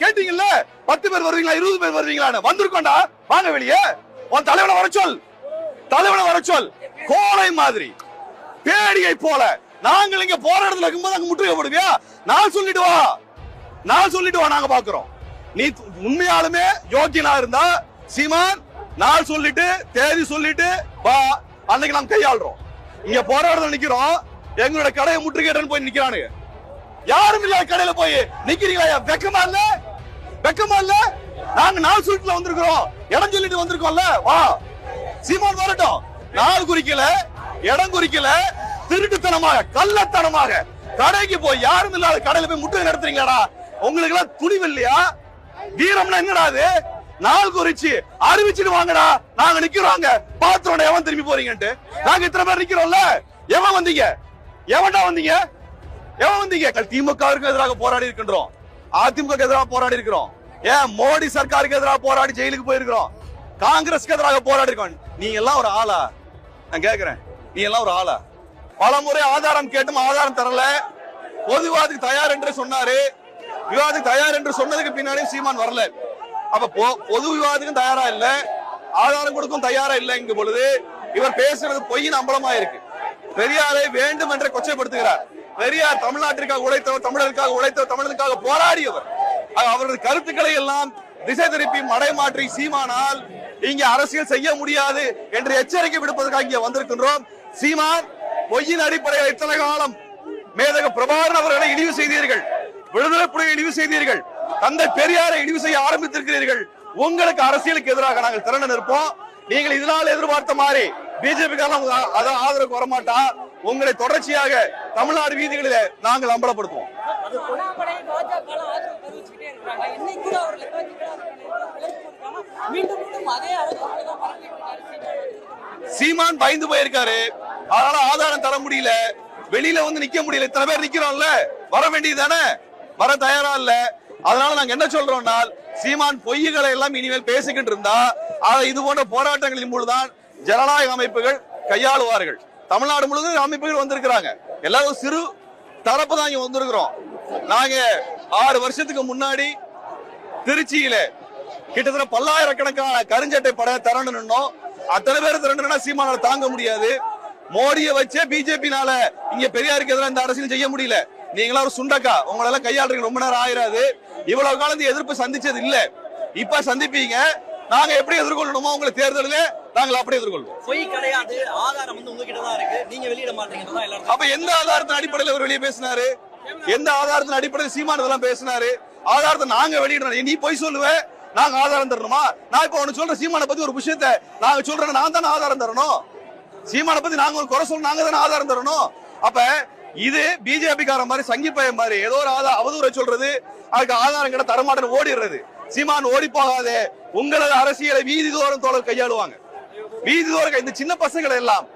கேட்டீங்கல்ல 10 பேர் வருவீங்களா 20 பேர் வருவீங்களான்னு வந்திருக்கோண்டா வாங்க வெளியே உன் தலைவனை வர சொல் கோலை மாதிரி பேடியை போல நாங்கள் இங்க போற இடத்துல இருக்கும்போது அங்க முற்றுகை போடுவியா நான் சொல்லிட்டு வா நாங்க பாக்குறோம் நீ உண்மையாலுமே யோக்கியனா இருந்தா சீமான் நாள் சொல்லிட்டு தேதி சொல்லிட்டு வா அன்னைக்கு நாம் கையாளுறோம் இங்க போற இடத்துல நிக்கிறோம் எங்களோட கடையை முற்றுகையிட்டு போய் நிக்கிறானுங்க யாரும் இல்லாத கடையில போய் நிக்கிறீங்களா வெக்கமா இல்ல நாங்க நாள் சொல்லிட்டு வந்திருக்கிறோம் இடம் சொல்லிட்டு வந்திருக்கோம்ல வா சீமான் வரட்டும் நாள் குறிக்கல இடம் குறிக்கல திருட்டுத்தனமாக கள்ளத்தனமாக கடைக்கு போய் யாரும் இல்லாத கடையில போய் முற்றுகை நடத்துறீங்களாடா உங்களுக்கு எல்லாம் துணிவு இல்லையா வீரம்னா என்னடா அது நாள் குறிச்சு அறிவிச்சுட்டு வாங்கடா நாங்க நிக்கிறோங்க பாத்திரோட எவன் திரும்பி போறீங்கன்ட்டு நாங்க இத்தனை பேர் நிக்கிறோம்ல எவன் வந்தீங்க திமுகவுக்கு எதிராக போராடி இருக்கின்றோம் அதிமுக எதிராக போராடி இருக்கிறோம் ஏன் மோடி சர்க்காருக்கு எதிராக போராடி ஜெயிலுக்கு போயிருக்கிறோம் காங்கிரஸ்க்கு எதிராக போராடி இருக்கோம் நீ எல்லாம் ஒரு ஆளா நான் கேக்குறேன் நீ எல்லாம் ஒரு ஆளா பல முறை ஆதாரம் கேட்டும் ஆதாரம் தரல பொது விவாதத்துக்கு தயார் என்று சொன்னாரு விவாதத்துக்கு தயார் என்று சொன்னதுக்கு பின்னாடி சீமான் வரல அப்ப பொது விவாதத்துக்கும் தயாரா இல்ல ஆதாரம் கொடுக்கும் தயாரா இல்லைங்க பொழுது இவர் பேசுறது பொய்யின் அம்பலமா இருக்கு பெரியாரை வேண்டும் என்று கொச்சைப்படுத்துகிறார் பெரியார் தமிழ்நாட்டிற்காக உழைத்தவர் தமிழருக்காக உழைத்தவர் தமிழனுக்காக போராடியவர் அவரது கருத்துக்களை எல்லாம் திசை திருப்பி மடைமாற்றி சீமானால் இங்க அரசியல் செய்ய முடியாது என்று எச்சரிக்கை விடுப்பதற்காக இங்க வந்திருக்கின்றோம் சீமான் பொய்யின் அடிப்படையில் இத்தனை காலம் மேதக பிரபாகரன் அவர்களை இழிவு செய்தீர்கள் விடுதலை புலிகளை இழிவு செய்தீர்கள் தந்தை பெரியாரை இழிவு செய்ய ஆரம்பித்திருக்கிறீர்கள் உங்களுக்கு அரசியலுக்கு எதிராக நாங்கள் திரண்டு நிற்போம் நீங்கள் இதனால் எதிர்பார்த்த மாதிரி பிஜேபி ஆதரவுக்கு வரமாட்டா உங்களை தொடர்ச்சியாக தமிழ்நாடு வீதிகளிலே நாங்கள் அம்பலப்படுத்துவோம் சீமான் பயந்து போயிருக்காரு அதனால ஆதாரம் தர முடியல வெளியில வந்து நிக்க முடியல இத்தனை பேர் நிக்கிறோம்ல வர வேண்டியதுதானே வர தயாரா இல்ல அதனால நாங்க என்ன சொல்றோம்னா சீமான் பொய்களை எல்லாம் இனிமேல் பேசிக்கிட்டு இருந்தா இது போன்ற போராட்டங்களின் மூலம்தான் ஜனநாயக அமைப்புகள் கையாளுவார்கள் தமிழ்நாடு முழுவதும் அமைப்புகள் வந்திருக்கிறாங்க எல்லாரும் சிறு தரப்பு தான் இங்க வந்திருக்கிறோம் நாங்க 6 வருஷத்துக்கு முன்னாடி திருச்சியில கிட்டத்தட்ட பல்லாயிரக்கணக்கான கருஞ்சட்டை படை திரண்டணும் அத்தனை பேர் திரண்டா சீமானால தாங்க முடியாது மோடியை வச்சே பிஜேபினால இங்க பெரியாருக்கு எதிராக இந்த அரசியல் செய்ய முடியல நீங்களா ஒரு சுண்டக்கா உங்களெல்லாம் கையாளுறீங்க ரொம்ப நேரம் ஆயிராது இவ்வளவு காலம் எதிர்ப்பு சந்திச்சது இல்ல இப்ப சந்திப்பீங்க நாங்க எப்படி எதிர்கொள்ளணுமோ உங்களை தேர்தலில் நாங்கள் அப்படி எதிர்கொள்வோம் பொய் கிடையாது ஆதாரம் வந்து உங்ககிட்ட தான் இருக்கு நீங்க வெளியிட மாட்டீங்க அப்ப எந்த ஆதாரத்தின் அடிப்படையில் அவர் வெளியே பேசினாரு எந்த ஆதாரத்தின் அடிப்படையில் சீமான் இதெல்லாம் பேசினாரு ஆதாரத்தை நாங்க வெளியிடணும் நீ பொய் சொல்லுவேன் நாங்க ஆதாரம் தரணுமா நான் இப்ப ஒண்ணு சொல்றேன் சீமானை பத்தி ஒரு விஷயத்தை நாங்க சொல்றேன் நான் தானே ஆதாரம் தரணும் சீமானை பத்தி நாங்க ஒரு குறை சொல்ல நாங்க தானே ஆதாரம் தரணும் அப்ப இது பிஜேபி கார மாதிரி சங்கி பையன் மாதிரி ஏதோ ஒரு அவதூறை சொல்றது அதுக்கு ஆதாரம் கிட்ட தரமாட்டேன்னு ஓடிடுறது சீமான் ஓடி போகாதே உங்களது அரசியலை வீதி தோறும் தோழர் கையாளுவாங்க வீதி தோறும் இந்த சின்ன பசங்களை எல்லாம்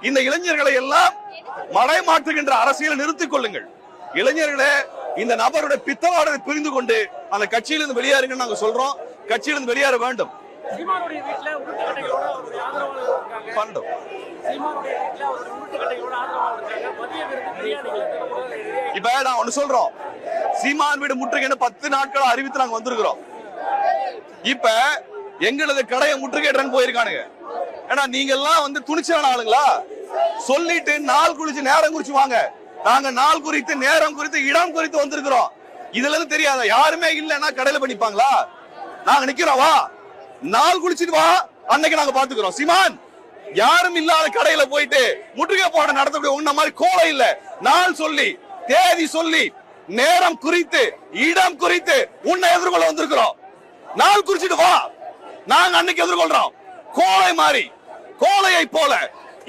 இந்த இளைஞர்களை எல்லாம் மடைமாற்றுகின்ற அரசியலை நிறுத்திக் கொள்ளுங்கள் இளைஞர்களே இந்த நபருடைய பித்தவாடத்தை புரிந்து கொண்டு அந்த கட்சியிலிருந்து வெளியேறுங்க நாங்க சொல்றோம் கட்சியிலிருந்து வெளியேற வேண்டும் பண்றோம் இப்ப நான் ஒண்ணு சொல்றோம் சீமான் வீடு முற்றுகைன்னு 10 நாட்கள் அறிவித்து நாங்க வந்திருக்கிறோம் இப்ப எங்களது கடையை முற்றுகையிடறன்னு போயிருக்கானுங்க ஏன்னா நீங்க எல்லாம் வந்து துணிச்சலான ஆளுங்களா சொல்லிட்டு நாள் குறிச்சு நேரம் குறிச்சு வாங்க நாங்க நாள் குறித்து நேரம் குறித்து இடம் குறித்து வந்திருக்கிறோம் இதுல இருந்து தெரியாத யாருமே இல்லன்னா கடையில பண்ணிப்பாங்களா நாங்க நிக்கிறோம் வா நாள் குளிச்சுட்டு வா அன்னைக்கு நாங்க பாத்துக்கிறோம் சீமான் யாரும் இல்லாத கடையில போயிட்டு முற்றுகை போட நடத்தக்கூடிய உன்ன மாதிரி கோலை இல்ல நாள் சொல்லி தேதி சொல்லி நேரம் குறித்து இடம் குறித்து உன்னை எதிர்கொள்ள வந்திருக்கிறோம் நாள் குறிச்சிட்டு வா நாங்க அன்னைக்கு எதிர்கொள்றோம் கோலை மாதிரி கோலையை போல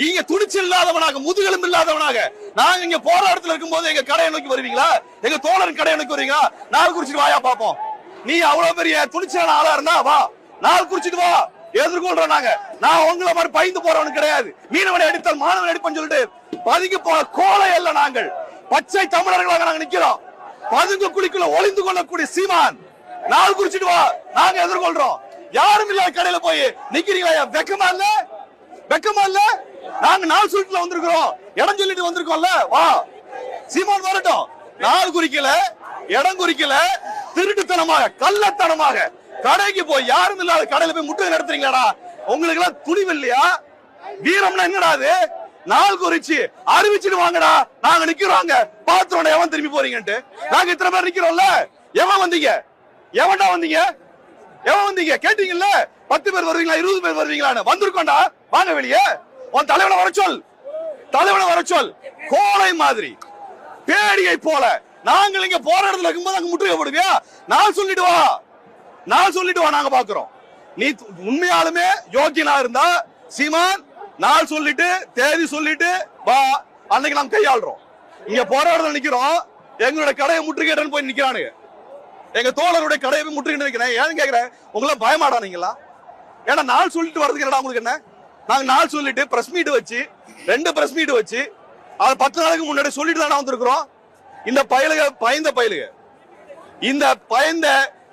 இங்க துணிச்சல் இல்லாதவனாக முதுகெலும்பு இல்லாதவனாக நாங்க இங்க போராட்டத்தில் இருக்கும் போது எங்க கடையை நோக்கி வருவீங்களா எங்க தோழரின் கடையை நோக்கி வருவீங்களா நாள் குறிச்சிட்டு வாயா பாப்போம் நீ அவ்வளவு பெரிய துணிச்சலான ஆளா இருந்தா வா நாள் குறிச்சிட்டு வா எதிர்கொள்றோம் நாங்க நான் உங்களை மாதிரி பயந்து போறவனு கிடையாது மீனவனை அடித்தால் மாணவனை அடிப்பேன்னு சொல்லிட்டு பதுங்கி போற கோலை அல்ல நாங்கள் பச்சை தமிழர்களாக நாங்க நிக்கிறோம் பதுங்கு குழிக்குள்ள ஒளிந்து கொள்ளக்கூடிய சீமான் நாள் குறிச்சிட்டு வா நாங்க எதிர்கொள்றோம் யாரும் இல்லாத கடையில போய் நிக்கிறீங்களா வெக்கமா இல்ல நாங்க நாள் சொல்லிட்டு வந்திருக்கிறோம் இடம் சொல்லிட்டு வந்திருக்கோம்ல வா சீமான் வரட்டும் நாள் குறிக்கல, இடம் குறிக்கல, திருட்டுத்தனமாக கள்ளத்தனமாக கடைக்கு போய் யாரும் இல்லாத கடையில போய் முட்டை நடத்துறீங்களாடா? உங்களுக்கு எல்லாம் துணிவு இல்லையா? வீரம்னா என்னடா அது? நாள் குறிச்சு அறிவிச்சுட்டு வாங்கடா, நாங்க நிக்கிறோங்க, பாத்துறோம் எவன் திரும்பி போறீங்கன்ட்டு. நாங்க இத்தனை பேர் நிக்கிறோம்ல, எவன் வந்தீங்க? எவன்டா வந்தீங்க? எவன் வந்தீங்க? கேட்டீங்கல்ல, 10 பேர் வருவீங்களா 20 பேர் வருவீங்களான்னு. வந்திருக்கோம்டா, வாங்க வெளியே. உன் தலைவனை வர சொல், தலைவனை வர சொல். கோலை மாதிரி பேடியை போல நாங்கள் இங்க போராட்டத்தில் இருக்கும்போது அங்க முற்றுகை போடுவியா? நான் சொல்லிட்டு வா, நான் சொல்லிட்டு வா, நாங்க பாக்குறோம். நீ உண்மையாலுமே யோக்கியனா இருந்தா சீமான் நாள் சொல்லிட்டு தேதி சொல்லிட்டு வா, அன்னைக்கு நாங்க கையாளுறோம். இங்க போராட்டத்தில் நிக்கிறோம், எங்களுடைய கடையை முற்றுகையிடன்னு போய் நிக்கிறானுங்க. எங்க தோழருடைய கடையை போய் முற்றுகையிட்டு நிக்கிறேன். ஏன்னு கேக்குறேன், உங்களை பயமாடானீங்களா? ஏன்னா நாள் சொல்லிட்டு வர்றதுக்கு என்னடா உங்களுக்கு என்ன? நாங்க நாள் சொல்லிட்டு பிரஸ் மீட் வச்சு 2 பிரஸ் மீட் வச்சு அது 10 நாளுக்கு முன்னாடி சொல்லிட்டு தானே வந்திருக்கிறோம். இந்த பயந்த பயலுக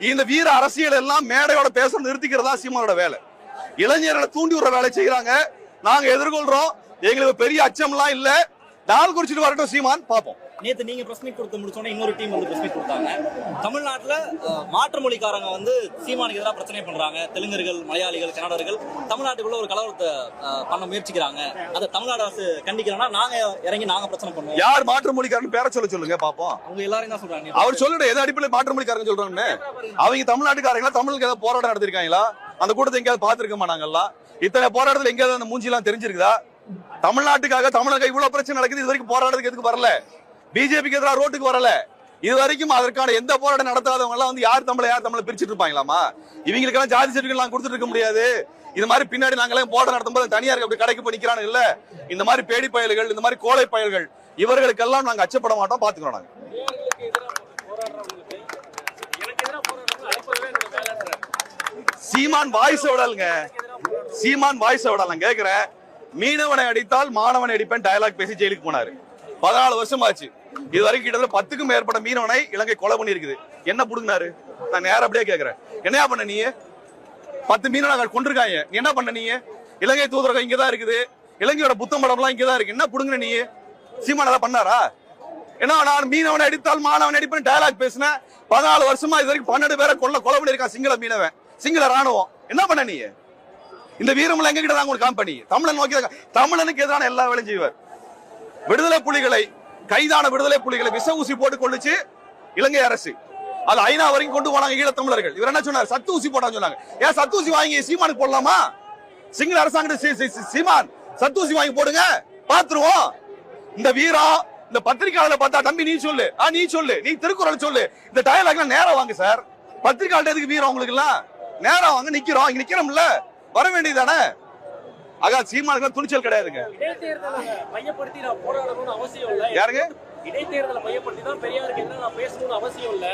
இந்த வீர அரசியல் எல்லாம் மேடையோட பேச நிறுத்திக்கிறதா சீமானோட வேலை. இளைஞர்களை தூண்டி விடுற வேலை செய்யறாங்க. நாங்க எதிர்கொள்றோம். எங்களுக்கு பெரிய அச்சம்லாம் இல்ல. நாள் குறிச்சிட்டு வரட்டும் சீமான், பாப்போம். நேத்து நீங்க பிரஸ் மீட் கொடுத்து முடிச்சோன்னே இன்னொரு டீம் வந்து பிரஸ் மீட் கொடுத்தாங்க. தமிழ்நாட்டுல மாற்று மொழிக்காரங்க வந்து சீமானுக்கு எதிராக பிரச்சனை பண்றாங்க. தெலுங்கர்கள், மலையாளிகள், கன்னடர்கள் தமிழ்நாட்டுக்குள்ள ஒரு கலவரத்தை பண்ண முயற்சிக்கிறாங்க. அதை தமிழ்நாடு அரசு கண்டிக்கிறோம்னா நாங்க இறங்கி நாங்க பிரச்சனை பண்ணுவோம். யார் மாற்று மொழிக்காரன் பேர சொல்லுங்க பாப்போம். அவங்க எல்லாரும் தான் சொல்றாங்க. அவர் சொல்லுற எது அடிப்படையில் மாற்று மொழிக்காரங்க சொல்றாங்கன்னு? அவங்க தமிழ்நாட்டுக்காரங்களா தமிழுக்கு ஏதாவது போராட்டம் நடத்திருக்காங்களா? அந்த கூட்டத்தை எங்கேயாவது பாத்துருக்கோமா? நாங்கெல்லாம் இத்தனை போராட்டத்தில் எங்கேயாவது அந்த மூஞ்சி எல்லாம் தெரிஞ்சிருக்குதா? தமிழ்நாட்டுக்காக தமிழக இவ்வளவு பிரச்சனை நடக்குது, இது வரைக்கும் போராட்டத்துக்கு எதுக்கு வரல? பிஜேபிக்கு எதிராக ரோட்டுக்கு வரல. இது வரைக்கும் அதற்கான எந்த போராட்டம் நடத்தாதவங்க எல்லாம் வந்து யார் தமிழை பிரிச்சுட்டு இருப்பாங்களாமா? இவங்களுக்கு எல்லாம் ஜாதி சர்டிபிகேட் எல்லாம் கொடுத்துட்டு இருக்க முடியாது. இது மாதிரி பின்னாடி நாங்களே போராட்டம் நடத்தும் போது தனியார் அப்படி கடைக்கு போய் நிக்கிறானு இல்ல, இந்த மாதிரி பேடி பயல்கள், இந்த மாதிரி கோலை பயல்கள், இவர்களுக்கெல்லாம் நாங்க அச்சப்பட மாட்டோம், பாத்துக்கிறோம். நாங்க சீமான் வாய்ஸ் விடலுங்க, சீமான் வாய்ஸ் விடலாம். கேக்குறேன், மீனவனை அடித்தால் மாணவனை அடிப்பேன் டயலாக் பேசி ஜெயிலுக்கு போனாரு. 14 வருஷம் ஆச்சு. இது வரைக்கும் கிட்டத்தட்ட 10க்கும் மேற்பட்ட மீனவனை இலங்கை கொலை பண்ணி இருக்குது. என்ன புடுங்கினாரு? நான் நேரம் அப்படியே கேக்குறேன், என்னையா பண்ண நீ? 10 மீனவனை கொண்டிருக்காங்க, நீ என்ன பண்ண நீ? இலங்கை தூதரகம் இங்கதான் இருக்குது, இலங்கையோட புத்த மடம் எல்லாம் இங்கதான் இருக்கு, என்ன புடுங்கின நீ? சீமான் அதை பண்ணாரா? ஏன்னா நான் மீனவனை அடித்தால் மாணவனை அடிப்பேன் டயலாக் பேசினேன். 14 வருஷமா இது வரைக்கும் 12 பேரை கொலை பண்ணிருக்கான் சிங்கள மீனவன், சிங்கள ராணுவம். என்ன பண்ண நீ? இந்த வீரமலை எங்க கிட்ட தான் உங்களுக்கு காம்பனி. தமிழன் நோக்கி தமிழனுக்கு எதிரான எல்லா வேலையும் செய்வார். விடுதலை புலிகளை, கைதான விடுதலை புலிகளை விச ஊசி போட்டு கொண்டுச்சு இலங்கை அரசு. அது ஐநா வரைக்கும் கொண்டு போனாங்க ஈழத்தமிழர்கள். இவர் என்ன சொன்னார்? சத்து ஊசி போட்டான்னு சொன்னாங்க. ஏன் சத்து ஊசி வாங்கி சீமானுக்கு போடலாமா? சிங்கள அரசாங்கத்தை சீமான் சத்து ஊசி வாங்கி போடுங்க, பாத்துருவோம். இந்த வீரம் இந்த பத்திரிகையாளர் பார்த்தா தம்பி நீ சொல்லு, நீ சொல்லு, நீ திருக்குறள் சொல்லு, இந்த டயலாக்ல நேரம் வாங்க சார். பத்திரிகையாளர் எதுக்கு வீரம் உங்களுக்கு எல்லாம்? நேரம் வாங்க, நிக்கிறோம், இங்க நிக்கிறோம்ல, வர வேண்டியதானே? ஆக சீமானுக்கு துணிச்சல் கிடையாதுங்க. இடைத்தேர்தலை மையப்படுத்தி நான் போராடணும்னு அவசியம் இல்ல. யாருங்க? இடைத்தேர்தலை மையப்படுத்தி தான் பெரியாருக்கு என்ன நான் பேசணும்னு அவசியம் இல்ல.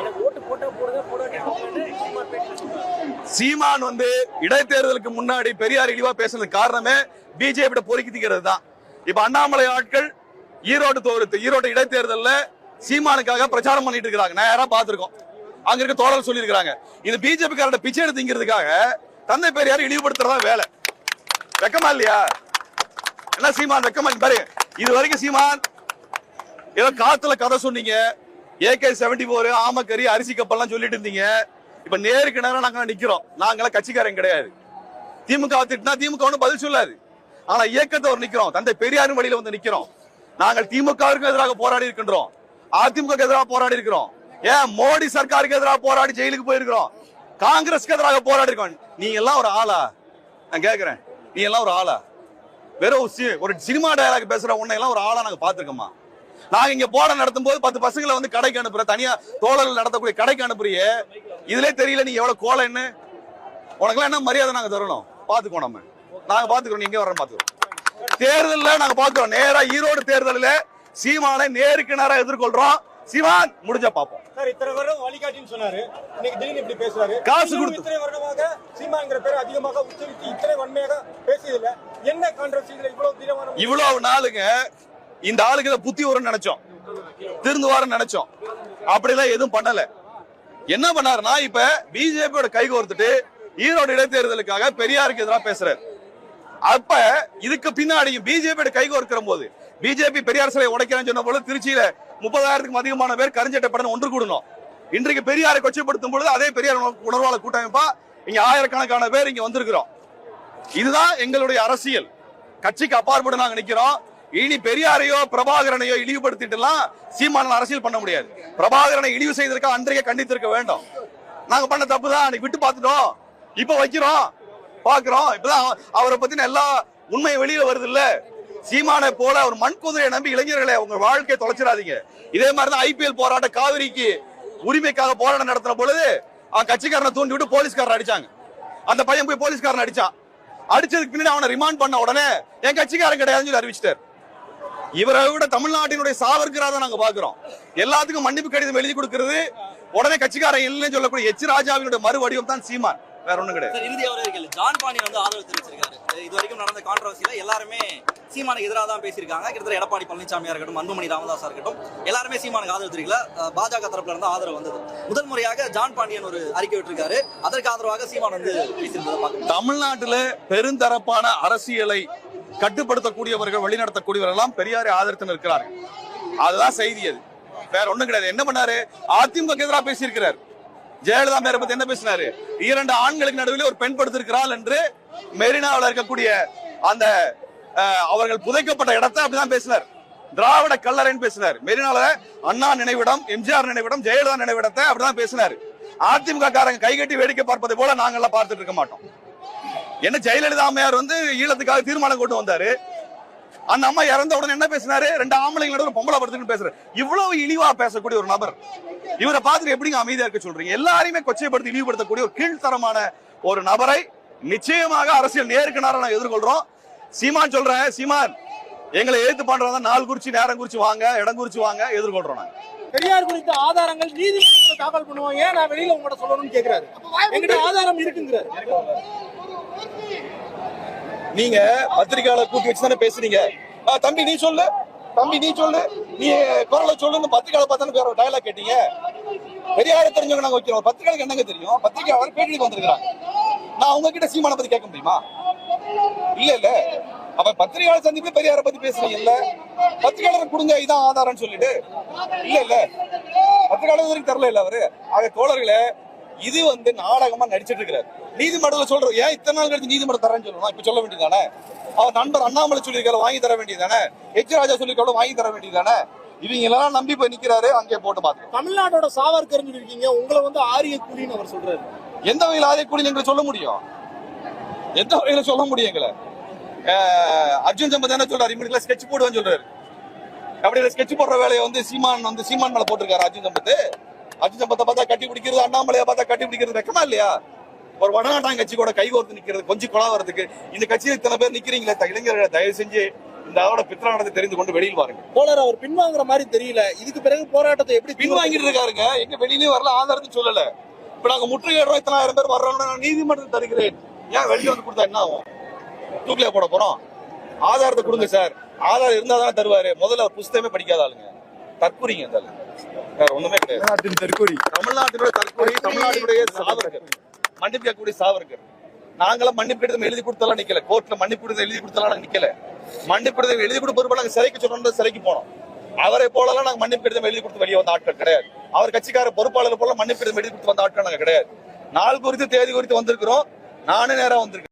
எனக்கு ஓட்டு போட்டா போடுங்க, போடாட்டி சீமான் வந்து இடைத்தேர்தலுக்கு முன்னாடி பெரியார் இழிவா பேசுறதுக்கு காரணமே பிஜேபி பொறுக்கிக்கிறது தான். இப்ப அண்ணாமலை ஆட்கள் ஈரோடு இடைத்தேர்தல்ல சீமானுக்காக பிரச்சாரம் பண்ணிட்டு இருக்காங்க. நான் யாரா பாத்துருக்கோம், அங்க இருக்க தோழர் சொல்லி இருக்காங்க, இது பிஜேபி காரட பிச்சை எடுத்துங்கிறதுக்காக தந்தை பெரியார் இழிவுபடுத்துறதா வேலை. வெக்கமா இல்லையா? என்ன சீமான் வெக்கமா பாரு. இது வரைக்கும் சீமான் ஏதோ காத்துல கதை சொன்னீங்க, AK-74 ஆமக்கறி அரிசி கப்பல்லாம் சொல்லிட்டு இருந்தீங்க. இப்ப நேருக்கு நேரம் நாங்க நிக்கிறோம். நாங்களாம் கட்சிக்காரங்க கிடையாது. திமுக திட்டினா திமுக ஒன்னும் பதில் சொல்லாது. ஆனா இயக்கத்தை ஒரு நிக்கிறோம், தந்தை பெரியாரின் வழியில வந்து நிக்கிறோம். நாங்கள் திமுகவிற்கு எதிராக போராடி இருக்கின்றோம், அதிமுக எதிராக போராடி இருக்கிறோம், ஏன் மோடி சர்க்காருக்கு எதிராக போராடி ஜெயிலுக்கு போயிருக்கிறோம், காங்கிரஸ்க்கு எதிராக போராடி இருக்கோம். நீ எல்லாம் ஒரு ஆளா? நான் கேக்குறேன், நீ எல்லாம் ஒரு ஆளா? வெறும் ஒரு சினிமா டயலாக் பேசுற உன்னை எல்லாம் ஒரு ஆளா நாங்க பாத்துருக்கோமா? நாங்க இங்க போராட்டம் நடத்தும் போது 10 பசங்களை வந்து கடைக்கு அனுப்புற, தனியா தோழர்கள் நடத்தக்கூடிய கடைக்கு அனுப்புறிய, இதுல தெரியல நீ எவ்வளவு கோலன்னு. உனக்கெல்லாம் என்ன மரியாதை நாங்க தரணும்? பாத்துக்கோ, நாங்க பாத்துக்கிறோம், நீங்க வர பாத்துக்கிறோம். தேர்தல்ல நாங்க பாக்குறோம், நேரா ஈரோடு தேர்தலில் சீமானை நேருக்கு நேரா எதிர்கொள்றோம். சீமான் முடிஞ்சா பாப்போம். சார், இத்தனை வருடம் வழிகாட்டின்னு சொன்னாரு, இன்னைக்கு திடீர்னு இப்படி பேசுறாரு. காசு கொடுத்து இத்தனை வருடமாக சீமான்ங்கிற பேர் அதிகமாக உச்சரித்து இத்தனை வன்மையாக பேசியதில்ல, என்ன கான்ட்ரவர்சில இவ்வளவு நாளுங்க இந்த ஆளுக்கு இதை புத்தி வரும்னு நினைச்சோம், திருந்துவாருன்னு நினைச்சோம். அப்படிலாம் எதுவும் பண்ணல. என்ன பண்ணாருன்னா, இப்ப பிஜேபியோட கை கோர்த்துட்டு ஈரோடு இடைத்தேர்தலுக்காக பெரியாருக்கு எதிராக பேசுறாரு. அப்ப இதுக்கு பின்னாடி பிஜேபி கை கோர்க்கிற போது, பிஜேபி பெரியார் சிலை உடைக்கிறேன்னு சொன்ன போது திருச்சியில 30,000க்கும் அதிகமான பேர் கருஞ்சட்டப்படன் ஒன்று கூடணும். இன்றைக்கு பெரியாரை கொச்சைப்படுத்தும் பொழுது அதே பெரியார் உணர்வாளர் கூட்டமைப்பா இங்க ஆயிரக்கணக்கான பேர் இங்க வந்திருக்கிறோம். இதுதான் எங்களுடைய அரசியல். கட்சிக்கு அப்பாற்பட்டு நாங்க நிக்கிறோம். இனி பெரியாரையோ பிரபாகரனையோ இழிவுபடுத்திட்டுலாம் சீமான் அரசியல் பண்ண முடியாது. பிரபாகரனை இழிவு செய்திருக்க அன்றைய கண்டித்திருக்க வேண்டும். நாங்க பண்ண தப்பு தான் அன்னைக்கு விட்டு பார்த்துட்டோம். இப்ப வைக்கிறோம், பாக்குறோம். இப்பதான் அவரை பத்தின எல்லா உண்மை வெளியில வருது இல்ல. சீமானை போல ஒரு மண் குதிரையை நம்பி இளைஞர்களை உங்க வாழ்க்கையை தொலைச்சிடாதீங்க. இதே மாதிரிதான் ஐபிஎல் போராட்ட காவிரிக்கு உரிமைக்காக போராட்டம் நடத்தின பொழுது அவன் கட்சிக்காரனை தூண்டி விட்டு போலீஸ்காரன் அடிச்சாங்க. அந்த பையன் போய் போலீஸ்காரன் அடிச்சான். அடிச்சதுக்கு பின்னாடி அவனை ரிமாண்ட் பண்ண உடனே என் கட்சிக்காரன் கிடையாதுன்னு சொல்லி அறிவிச்சிட்டார். இவரை விட தமிழ்நாட்டினுடைய சாவர்கரா தான் நாங்க பாக்குறோம். எல்லாத்துக்கும் மன்னிப்பு கடிதம் எழுதி கொடுக்கிறது, உடனே கட்சிக்காரன் இல்லைன்னு சொல்லக்கூடிய எச் ராஜாவினுடைய மறு வடிவம் தான் சீமான், வேற ஒண்ணும் கிடையாது. இறுதியாக ஒரு கேள்வி. ஜான் பாண்டியன் வந்து ஆதரவு தெரிவிச்சிருக்காரு. இது வரைக்கும் நடந்த கான்ட்ரவர்சியில எல்லாருமே சீமானுக்கு எதிராக தான் பேசியிருக்காங்க. கிட்டத்தட்ட எடப்பாடி பழனிசாமியா இருக்கட்டும், அன்புமணி ராமதாஸா இருக்கட்டும், எல்லாருமே சீமானுக்கு ஆதரவு தெரிவிக்கல. பாஜக தரப்புல இருந்து ஆதரவு வந்தது. முதல் முறையாக ஜான் பாண்டியன் ஒரு அறிக்கை விட்டிருக்காரு. அதற்கு ஆதரவாக சீமான் வந்து பேசியிருந்தது. தமிழ்நாட்டில் பெருந்தரப்பான அரசியலை கட்டுப்படுத்தக்கூடியவர்கள், வழிநடத்தக்கூடியவர்கள் எல்லாம் பெரியாரை ஆதரித்து நிற்கிறார்கள். அதுதான் செய்தி. அது வேற ஒண்ணும் கிடையாது. என்ன பண்ணாரு? அதிமுக எதிராக பேசியிருக்கிறார். ஜெயலலிதா மேரை பத்தி என்ன பேசினாரு? 2 ஆண்களுக்கு நடுவில் ஒரு பெண் படுத்திருக்கிறாள் என்று மெரினாவில் இருக்கக்கூடிய அந்த அவர்கள் புதைக்கப்பட்ட இடத்தை அப்படிதான் பேசினார். திராவிட கல்லறைன்னு பேசினார். மெரினால அண்ணா நினைவிடம், எம்ஜிஆர் நினைவிடம், ஜெயலலிதா நினைவிடத்தை அப்படிதான் பேசினார். அதிமுக காரங்க கைகட்டி வேடிக்கை பார்ப்பதை போல நாங்கெல்லாம் பார்த்துட்டு இருக்க மாட்டோம். என்ன ஜெயலலிதா அம்மையார் வந்து ஈழத்துக்காக தீர்மானம் கொண்டு வந்தாரு. அந்த அம்மா இறந்த உடனே என்ன பேசினாரு? 2 ஆம்பளைங்களோட ஒரு பொம்பளை படுத்துன்னு பேசுற இவ்வளவு இழிவா பேசக்கூடிய ஒரு நபர். இவரை பார்த்துட்டு எப்படிங்க அமைதியா இருக்க சொல்றீங்க? எல்லாரையுமே கொச்சைப்படுத்தி இழிவுபடுத்தக்கூடிய ஒரு கீழ்த்தரமான ஒரு நபரை நிச்சயமாக அரசியல் நேருக்கு நேரம் நான் எதிர்கொள்றோம். சீமான் சொல்றேன், சீமான் எங்களை எதிர்த்து பண்றதா நாள் குறிச்சு, நேரம் குறிச்சு வாங்க, இடம் குறிச்சு வாங்க, எதிர்கொள்றோம். நாங்க பெரியார் குறித்த ஆதாரங்கள் நீதிமன்றத்தில் தாக்கல் பண்ணுவோம், ஏன் நான் வெளியில உங்கள்கிட்ட சொல்லணும்னு கேட்கிறாரு. எங்கிட்ட ஆதாரம் இருக்குங்கிறாரு. நீங்க பத்திரிகையாளர் கூட்டி வச்சு தானே பேசுறீங்க. தம்பி நீ சொல்லு, தம்பி நீ சொல்லு, நீ குரலை சொல்லுன்னு பத்திரிகையாளர் பார்த்தா டயலாக் கேட்டீங்க. பெரியாரை தெரிஞ்சவங்க நாங்க வைக்கிறோம். பத்திரிகையாளருக்கு என்னங்க தெரியும்? பத்திரிகையாளர் பேட்டிக்கு வந்திருக்கிறாங்க. நான் உங்ககிட்ட சீமானை பத்தி கேட்க முடியுமா? இல்ல இல்ல. அப்ப பத்திரிகையாளர் சந்திப்புல பெரியாரை பத்தி பேசுறீங்க இல்ல, பத்திரிகையாளர் கொடுங்க இதான் ஆதாரம் சொல்லிட்டு. இல்ல இல்ல, பத்திரிகையாளர் வரைக்கும் தரல இல்ல அவரு. ஆக தோழர்களே, இது வந்து நாடகமா நடிச்சிட்டு இருக்கிறார். நீதிமன்றத்தில் சொல்றோம், ஏன் இத்தனை நாள் கழிச்சு நீதிமன்றம் தரேன்னு சொல்லணும்? இப்ப சொல்ல வேண்டியதானே? அவர் நண்பர் அண்ணாமலை சொல்லியிருக்காரு வாங்கி தர வேண்டியதானே? எச் ராஜா சொல்லியிருக்காரு வாங்கி தர வேண்டியதானே? இவங்க எல்லாம் நம்பி போய் நிக்கிறாரு. அங்கே போட்டு பாத்து தமிழ்நாட்டோட சாவர்கர் இருக்கீங்க, உங்களை வந்து ஆரிய கூலின்னு அவர் சொல்றாரு. எந்த வகையில் ஆரிய கூலி எங்களை சொல்ல முடியும்? எந்த வகையில சொல்ல முடியும் எங்களை? அர்ஜுன் சம்பத் என்ன சொல்றாரு? இவங்களுக்கு ஸ்கெட்ச் போடுவேன்னு சொல்றாரு. அப்படி ஸ்கெட்ச் போடுற வேலையை வந்து சீமான் மேல போட்டிருக்காரு. அர்ஜுன் சம்பத்தை பார்த்தா கட்டி பிடிக்கிறது, அண்ணாமலையை பார்த்தா கட்டி பிடிக்கிறது வெக்கமா இல்லையா? ஒரு வடநாட்டாங்க கட்சி கூட கைகோர்த்து நிக்கிறது கொஞ்சம் கொலா வரதுக்கு இந்த கட்சியில் இத்தனை பேர் நிக்கிறீங்களே, இளைஞர்களை தயவு செஞ்சு இந்த அவரோட பித்ரானத்தை தெரிந்து கொண்டு வெளியில் வாருங்க. போலர் அவர் பின்வாங்குற மாதிரி தெரியல. இதுக்கு பிறகு போராட்டத்தை எப்படி பின்வாங்கிட்டு இருக்காருங்க? எங்க வெளியிலயும் வரல, ஆதாரத்தை சொல்லல. இப்ப நாங்க முற்றுகையிடுறோம், 10,000 பேர் வர்றோம்னு நான் நீதிமன்றத்தில் தருகிறேன். ஏன் வெளியே வந்து கொடுத்தா என்ன ஆகும்? தூக்கில போட போறோம்? ஆதாரத்தை கொடுங்க சார். ஆதாரம் இருந்தா தானே தருவாரு. முதல்ல புஸ்தகமே படிக்காத ஆளுங்க, தற்கூறிங்க. இருந்தாலும் வேற ஒண்ணுமே கிடையாது. தமிழ்நாட்டினுடைய தற்கூறி, தமிழ்நாட்டினுடைய சாவர்கர், மன்னிப்பு கேட்கக்கூடிய சாவர்கர். நாங்களாம் மன்னிப்பு கடிதம் எழுதி கொடுத்தாலும் நிக்கல, கோர்ட்ல மன்னிப்பு கடிதம் எழுதி கொடுத்தாலும் நாங்க நிக்கல. மன்னிப்பு கடிதம் எழுதி கொடுப்பது நாங்க சிறைக்கு சொல்லணும், சிறைக்கு போனோம். அவரை போலலாம் நாங்க மன்னிப்பு கடிதம் எழுதி கொடுத்து வெளியே வந்த ஆட்கள் கிடையாது. அவர் கட்சிக்கார பொறுப்பாளர் போல மன்னிப்பு கடிதம் எழுதி கொடுத்து வந்த ஆட்கள் நாங்க கிடையாது. நாள் குறித்து தேதி குறித்து வந்திருக்கிறோம். நானே நேரம் வந்திருக்கேன்.